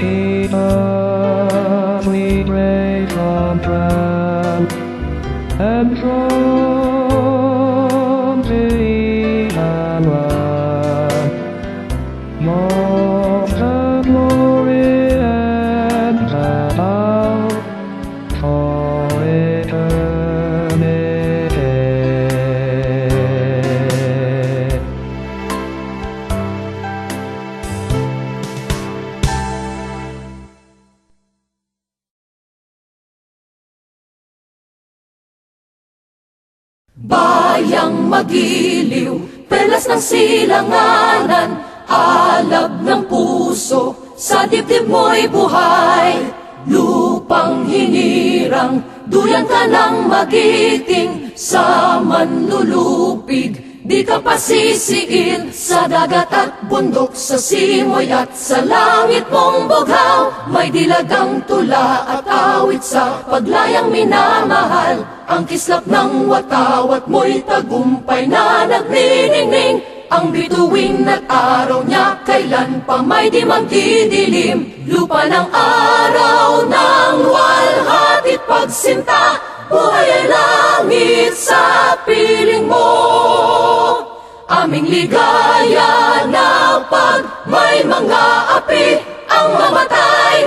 Jesus, we pray from trance and from the one. More the glory and the power for eternity. Bayang magiliw, perlas ng silanganan, alab ng puso, sa dibdib mo'y buhay. Lupang hinirang, duyan ka ng magiting, sa manlulupig, di ka pasisiil. Sa dagat at bundok, sa simoy at sa langit mong bughaw, may dilagang tula at awit sa paglayang minamahal. Ang kislap ng watawat mo'y tagumpay na nagniningning. Ang bituin at araw niya kailan pa may di magdidilim. Lupa ng araw ng walhati't pagsinta, buhay ay langit sa piling mo. Aming ligaya na pag may mga api, ang mamatay